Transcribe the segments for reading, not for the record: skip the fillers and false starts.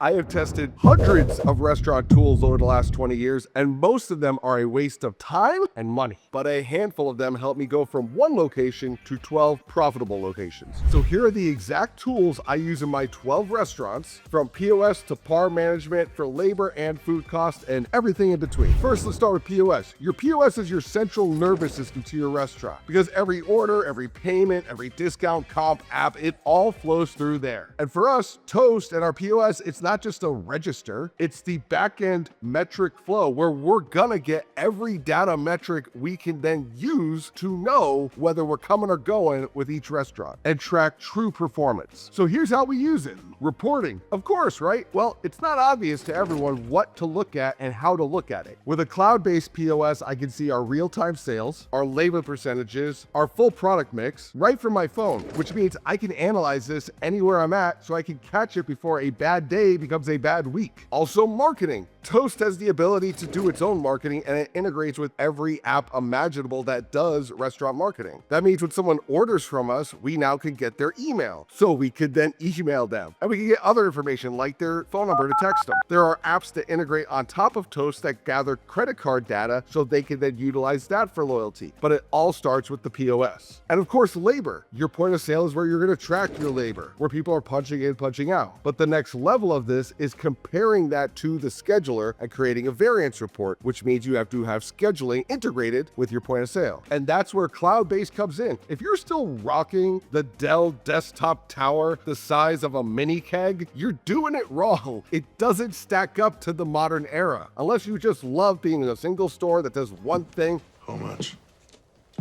I have tested hundreds of restaurant tools over the last 20 years, and most of them are a waste of time and money. But a handful of them help me go from one location to 12 profitable locations. So here are the exact tools I use in my 12 restaurants, from POS to PAR management for labor and food costs and everything in between. First, let's start with POS. Your POS is your central nervous system to your restaurant because every order, every payment, every discount, comp, app, it all flows through there. And for us, Toast and our POS, it's not just a register, it's the back-end metric flow where we're gonna get every data metric we can then use to know whether we're coming or going with each restaurant and track true performance. So here's how we use it. Reporting, of course, right? Well, it's not obvious to everyone what to look at and how to look at it. With a cloud-based POS, I can see our real-time sales, our labor percentages, our full product mix right from my phone, which means I can analyze this anywhere I'm at so I can catch it before a bad day becomes a bad week. Also, marketing. Toast has the ability to do its own marketing, and it integrates with every app imaginable that does restaurant marketing. That means when someone orders from us, we now can get their email. So we could then email them, and we can get other information like their phone number to text them. There are apps that integrate on top of Toast that gather credit card data so they can then utilize that for loyalty. But it all starts with the POS. And of course, labor. Your point of sale is where you're going to track your labor, where people are punching in, punching out. But the next level of this is comparing that to the scheduler and creating a variance report, which means you have to have scheduling integrated with your point of sale. And that's where cloud-based comes in. If you're still rocking the Dell desktop tower the size of a mini keg, you're doing it wrong. It doesn't stack up to the modern era, unless you just love being in a single store that does one thing. How much?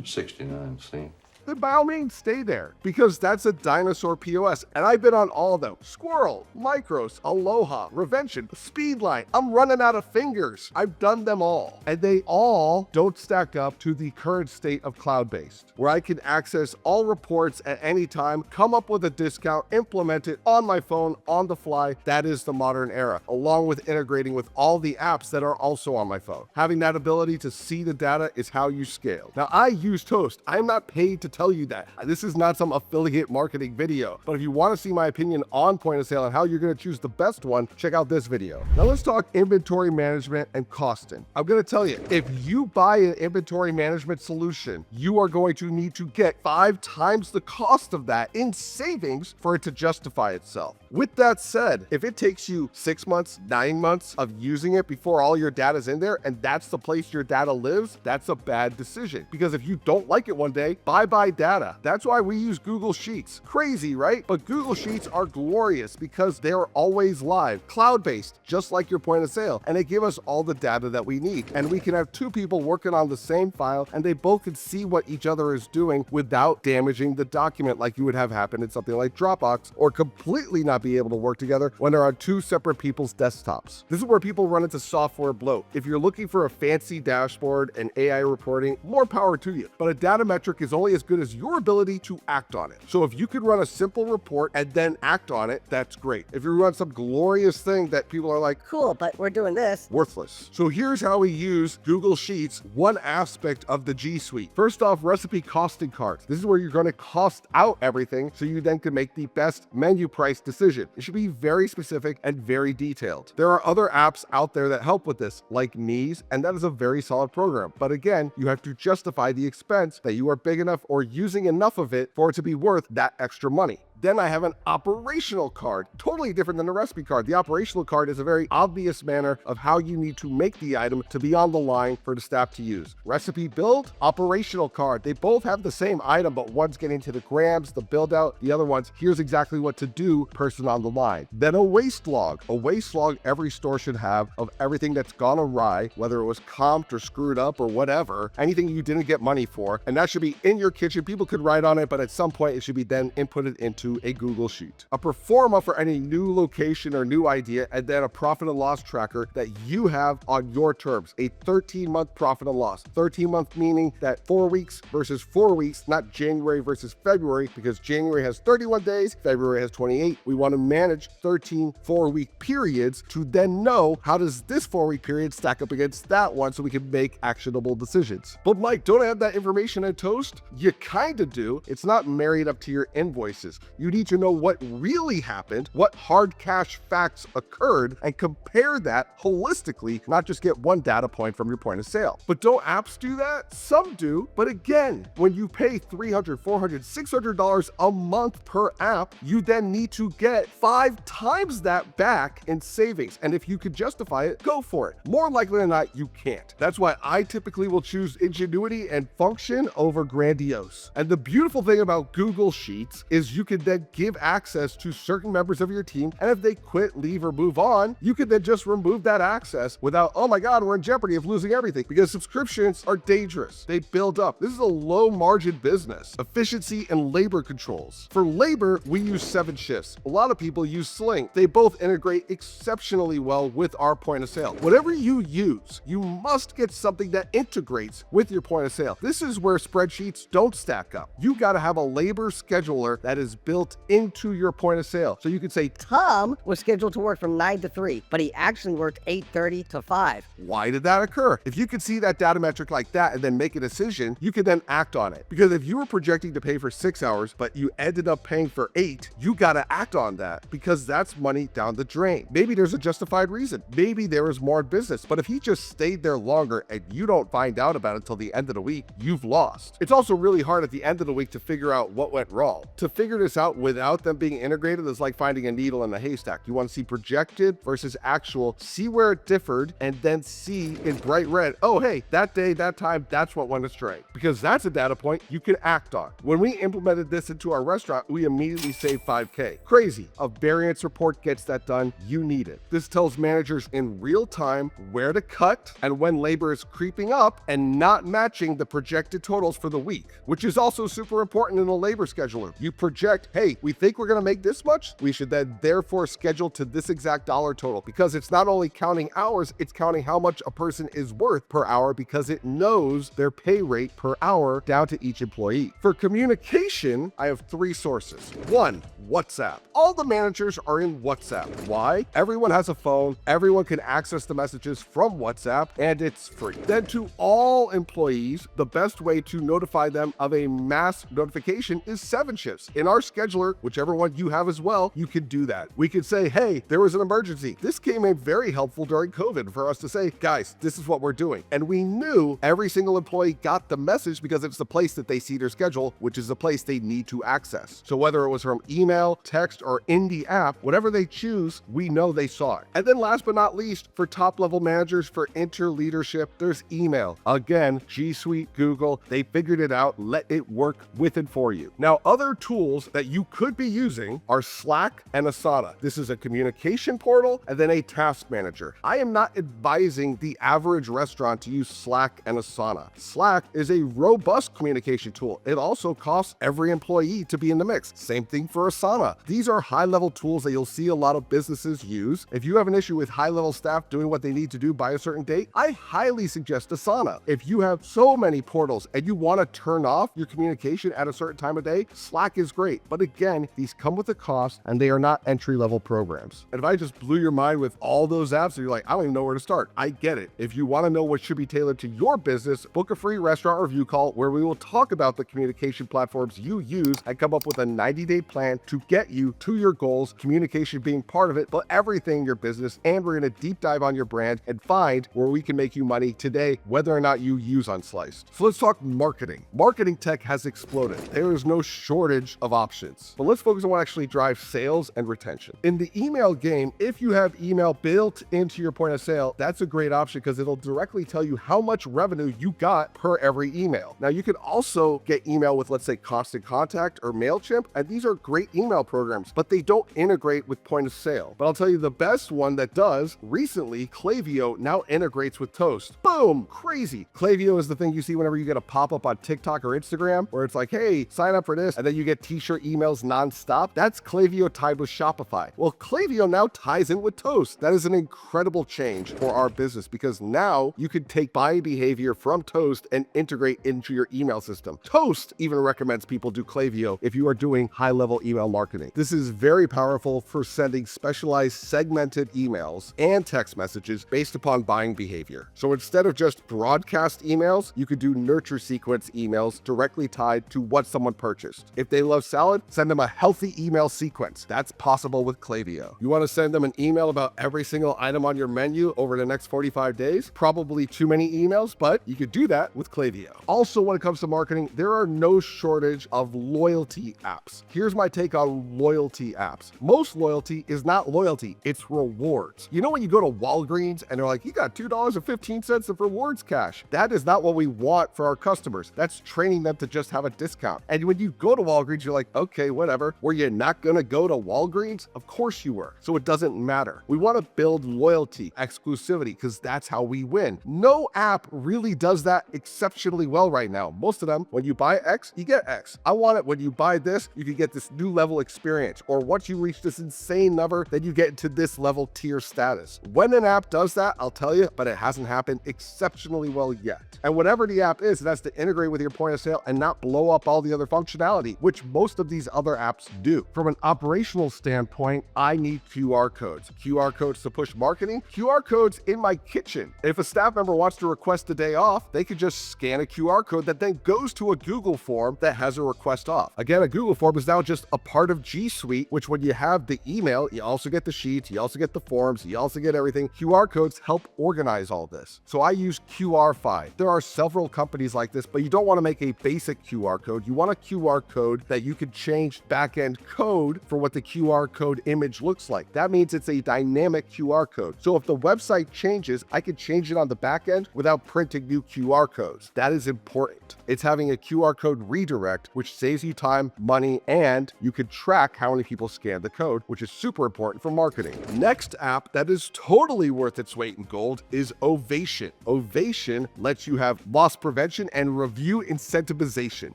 69 cents. Then by all means, stay there, because that's a dinosaur POS, and I've been on all of them. Squirrel, Micros, Aloha, Revention, Speedline. I'm running out of fingers. I've done them all, and they all don't stack up to the current state of cloud-based, where I can access all reports at any time, come up with a discount, implement it on my phone, on the fly. That is the modern era, along with integrating with all the apps that are also on my phone. Having that ability to see the data is how you scale. Now, I use Toast. I'm not paid to tell you that. This is not some affiliate marketing video, but if you want to see my opinion on point of sale and how you're going to choose the best one, check out this video. Now let's talk inventory management and costing. I'm going to tell you, if you buy an inventory management solution, you are going to need to get 5 times the cost of that in savings for it to justify itself. With that said, if it takes you 6 months, 9 months of using it before all your data is in there, and that's the place your data lives, that's a bad decision. Because if you don't like it one day, bye-bye data. That's why we use Google Sheets. Crazy, right? But Google Sheets are glorious because they're always live, cloud-based, just like your point of sale, and they give us all the data that we need. And we can have 2 people working on the same file, and they both can see what each other is doing without damaging the document like you would have happen in something like Dropbox, or completely not be able to work together when they're on 2 separate people's desktops. This is where people run into software bloat. If you're looking for a fancy dashboard and AI reporting, more power to you. But a data metric is only as good as your ability to act on it. So if you could run a simple report and then act on it, that's great. If you run some glorious thing that people are like, cool, but we're doing this. Worthless. So here's how we use Google Sheets, one aspect of the G Suite. First off, recipe costing cards. This is where you're going to cost out everything so you then can make the best menu price decision. It should be very specific and very detailed. There are other apps out there that help with this, like Knees, and that is a very solid program. But again, you have to justify the expense that you are big enough or using enough of it for it to be worth that extra money. Then I have an operational card, totally different than a recipe card. The operational card is a very obvious manner of how you need to make the item to be on the line for the staff to use. Recipe build, operational card. They both have the same item, but one's getting to the grams, the build out. The other one's, here's exactly what to do, person on the line. Then a waste log. A waste log every store should have of everything that's gone awry, whether it was comped or screwed up or whatever, anything you didn't get money for. And that should be in your kitchen. People could write on it, but at some point it should be then inputted into a Google Sheet. A pro forma for any new location or new idea, and then a profit and loss tracker that you have on your terms. A 13-month profit and loss. 13-month meaning that 4 weeks versus 4 weeks, not January versus February, because January has 31 days, February has 28. We want to manage 13 4-week periods to then know how does this 4-week period stack up against that one so we can make actionable decisions. But Mike, don't I have that information in Toast? You kind of do. It's not married up to your invoices. You need to know what really happened, what hard cash facts occurred, and compare that holistically, not just get one data point from your point of sale. But don't apps do that? Some do, but again, when you pay $300, $400, $600 a month per app, you then need to get 5 times that back in savings. And if you could justify it, go for it. More likely than not, you can't. That's why I typically will choose ingenuity and function over grandiose. And the beautiful thing about Google Sheets is you can then give access to certain members of your team, and if they quit, leave, or move on, you can then just remove that access without, oh my God, we're in jeopardy of losing everything, because subscriptions are dangerous. They build up. This is a low margin business. Efficiency and labor controls. For labor, we use 7 shifts. A lot of people use Sling. They both integrate exceptionally well with our point of sale. Whatever you use, you must get something that integrates with your point of sale. This is where spreadsheets don't stack up. You got to have a labor scheduler that is built into your point of sale. So you could say, Tom was scheduled to work from 9 to 3, but he actually worked 8:30 to 5. why did that occur? If you could see that data metric like that and then make a decision, you could then act on it. Because if you were projecting to pay for 6 hours, but you ended up paying for 8, you got to act on that, because that's money down the drain. Maybe there's a justified reason. Maybe there is more business, but if he just stayed there longer and you don't find out about it until the end of the week, you've lost. It's also really hard at the end of the week to figure out what went wrong. To figure this out without them being integrated is like finding a needle in a haystack. You want to see projected versus actual, see where it differed, and then see in bright red, oh hey, that day, that time, that's what went astray. Because that's a data point you can act on. When we implemented this into our restaurant, we immediately saved $5K. Crazy. A variance report gets that done. You need it. This tells managers in real time where to cut and when labor is creeping up and not matching the projected totals for the week, which is also super important in a labor scheduler. You project, hey, we think we're going to make this much. We should then therefore schedule to this exact dollar total, because it's not only counting hours, it's counting how much a person is worth per hour, because it knows their pay rate per hour down to each employee. For communication, I have 3 sources. 1, WhatsApp. All the managers are in WhatsApp. Why? Everyone has a phone. Everyone can access the messages from WhatsApp, and it's free. Then to all employees, the best way to notify them of a mass notification is 7 shifts. In our scheduler, whichever one you have as well, you can do that. We could say, hey, there was an emergency. This came in very helpful during COVID for us to say, guys, this is what we're doing. And we knew every single employee got the message because it's the place that they see their schedule, which is the place they need to access. So whether it was from email, text, or in the app, whatever they choose, we know they saw it. And then last but not least, for top level managers, for inter-leadership, there's email. Again, G Suite, Google, they figured it out. Let it work with and for you. Now, other tools that you could be using are Slack and Asana. This is a communication portal and then a task manager. I am not advising the average restaurant to use Slack and Asana. Slack is a robust communication tool. It also costs every employee to be in the mix. Same thing for Asana. These are high-level tools that you'll see a lot of businesses use. If you have an issue with high-level staff doing what they need to do by a certain date, I highly suggest Asana. If you have so many portals and you want to turn off your communication at a certain time of day, Slack is great. But again, these come with a cost and they are not entry-level programs. And if I just blew your mind with all those apps and you're like, I don't even know where to start, I get it. If you want to know what should be tailored to your business, book a free restaurant review call where we will talk about the communication platforms you use and come up with a 90-day plan to get you to your goals, communication being part of it, but everything in your business. And we're going to deep dive on your brand and find where we can make you money today, whether or not you use Unsliced. So let's talk marketing. Marketing tech has exploded. There is no shortage of options, but let's focus on what actually drives sales and retention. In the email game, if you have email built into your point of sale, that's a great option because it'll directly tell you how much revenue you got per every email. Now you can also get email with, let's say, Constant Contact or MailChimp, and these are great email programs, but they don't integrate with point of sale. But I'll tell you the best one that does, recently, Klaviyo now integrates with Toast. Boom, crazy. Klaviyo is the thing you see whenever you get a pop-up on TikTok or Instagram, where it's like, hey, sign up for this, and then you get t-shirt emails nonstop. That's Klaviyo tied with Shopify. Well, Klaviyo now ties in with Toast. That is an incredible change for our business because now you can take buying behavior from Toast and integrate into your email system. Toast even recommends people do Klaviyo if you are doing high-level email marketing. This is very powerful for sending specialized segmented emails and text messages based upon buying behavior. So instead of just broadcast emails, you could do nurture sequence emails directly tied to what someone purchased. If they love salad, send them a healthy email sequence. That's possible with Klaviyo. You want to send them an email about every single item on your menu over the next 45 days? Probably too many emails, but you could do that with Klaviyo. Also, when it comes to marketing, there are no shortage of loyalty apps. Here's my take on loyalty apps. Most loyalty is not loyalty, it's rewards. You know when you go to Walgreens and they're like, you got $2.15 of rewards cash. That is not what we want for our customers. That's training them to just have a discount. And when you go to Walgreens, you're like, okay, whatever. Were you not gonna go to Walgreens? Of course you were. So it doesn't matter. We want to build loyalty, exclusivity, because that's how we win. No app really does that exceptionally well right now. Most of them, when you buy X, you get X. I want it when you buy this, you can get this new level experience. Or once you reach this insane number, then you get into this level tier status. When an app does that, I'll tell you, but it hasn't happened exceptionally well yet. And whatever the app is, it has to integrate with your point of sale and not blow up all the other functionality, which most of these other apps do. From an operational standpoint, I need QR codes. QR codes to push marketing, QR codes in my kitchen. If a staff member wants to request a day off, they could just scan a QR code that then goes to a Google form that has a request off. Again, a Google form is now just a part of G Suite, which when you have the email, you also get the sheets, you also get the forms, you also get everything. QR codes help organize all this. So I use QR5. There are several companies like this, but you don't want to make a basic QR code. You want a QR code that you can change back-end code for what the QR code image looks like. That means it's a dynamic QR code. So if the website changes, I can change it on the back end without printing new QR codes. That is important. It's having a QR code redirect, which saves you time, money, and you can track how many people scan the code, which is super important for marketing. Next app that is totally worth its weight in gold is Ovation. Ovation lets you have loss prevention and review incentivization.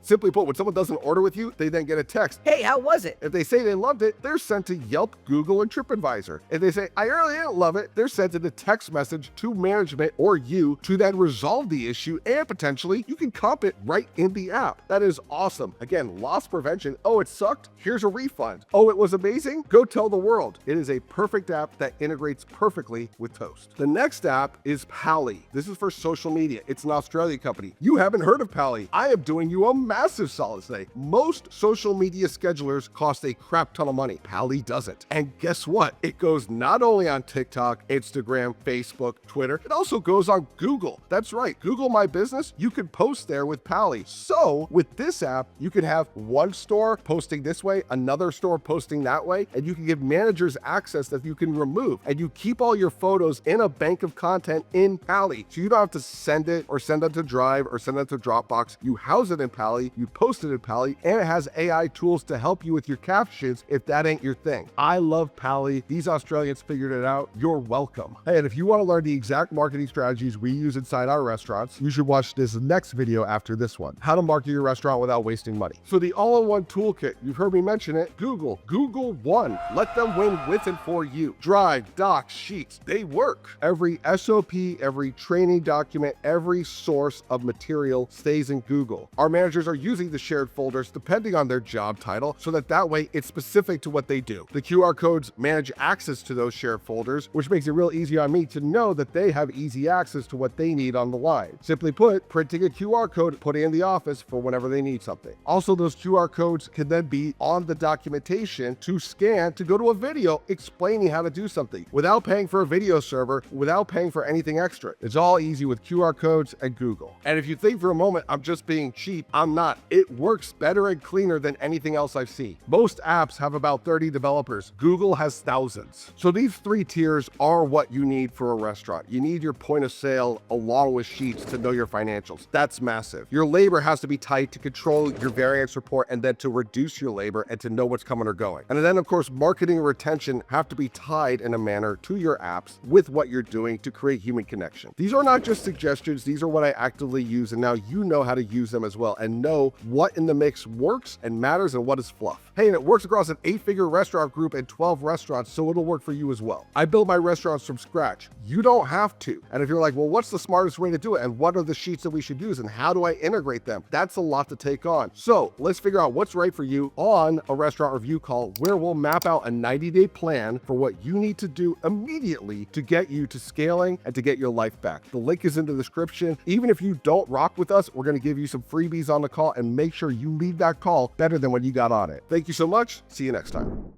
Simply put, when someone does an order with you, they then get a text. Hey, how was it? If they say they loved it, they're sent to Yelp, Google, and TripAdvisor. If they say, I really didn't love it, they're sent in a text message to management or you to then resolve the issue, and potentially you can comp it right in the app. That is awesome. Again, loss prevention. Oh, it sucked? Here's a refund. Oh, it was amazing? Go tell the world. It is a perfect app that integrates perfectly with Toast. The next app is Pally. This is for social media. It's an Australian company. You haven't heard of Pally. I am doing you a massive solid today. Most social media schedulers cost a crap ton of money. Pally doesn't. And guess what? It goes not only on TikTok, Instagram, Facebook, Twitter, it also goes on Google. That's right. Google My Business, you can post there with Pally. So with this app, you can have one store posting this way, another store posting that way, and you can give managers access that you can remove. And you keep all your photos in a bank of content in Pally. So you don't have to send it or send it to Drive or send it to Dropbox. You house it in Pally, you post it in Pally, and it has AI tools to help you with your captions if that ain't your thing. I love Pally. These Australians figured it out. You're welcome. Hey, and if you want to learn the exact marketing strategies we use inside our restaurants, you should watch this next video after this one. How to market your restaurant without wasting money. So the all-in-one toolkit, you've heard me mention it, Google One. Let them win with and for you. Drive, Docs, Sheets, they work. Every SOP, every training document, every source of material stays in Google. Our managers are using the shared folders depending on their job title so that way it's specific to what they do. The QR codes manage access to those shared folders, which makes it real easy on me to know that they have easy access to what they need on the line. Simply put, printing a QR code, putting it in the office for whenever they need something. Also, those QR codes can then be on the documentation to scan to go to a video explaining how to do something without paying for a video server, without paying for anything extra. It's all easy with QR codes and Google. And if you think for a moment I'm just being cheap, I'm not. It works better and cleaner than anything else I've seen. Most apps have about 30 developers. Google has thousands. So these three tiers are what you need for a restaurant. You need your point of sale along with Sheets to know your financials. That's massive. Your labor has to be tight to control your variance report and then to reduce your labor and to know what's coming or going. And then of course, marketing and retention have to be tied in a manner to your apps with what you're doing to create human connection. These are not just suggestions. These are what I actively use, and now you know how to use them as well and know what in the mix works and matters and what is fluff. Hey, and it works across an 8-figure restaurant group and 12 restaurants, so it'll work for you as well. I build my restaurants from scratch. You don't have to. And if you're like, well, what's the smartest way to do it? And what are the sheets that we should use? And how do I integrate them? That's a lot to take on. So let's figure out what's right for you on a restaurant review call where we'll map out a 90-day plan for what you need to do immediately to get you to scaling and to get your life back. The link is in the description. Even if you don't rock with us, we're going to give you some freebies on the call, and make sure you leave that call better than when you got on it. Thank you so much. See you next time.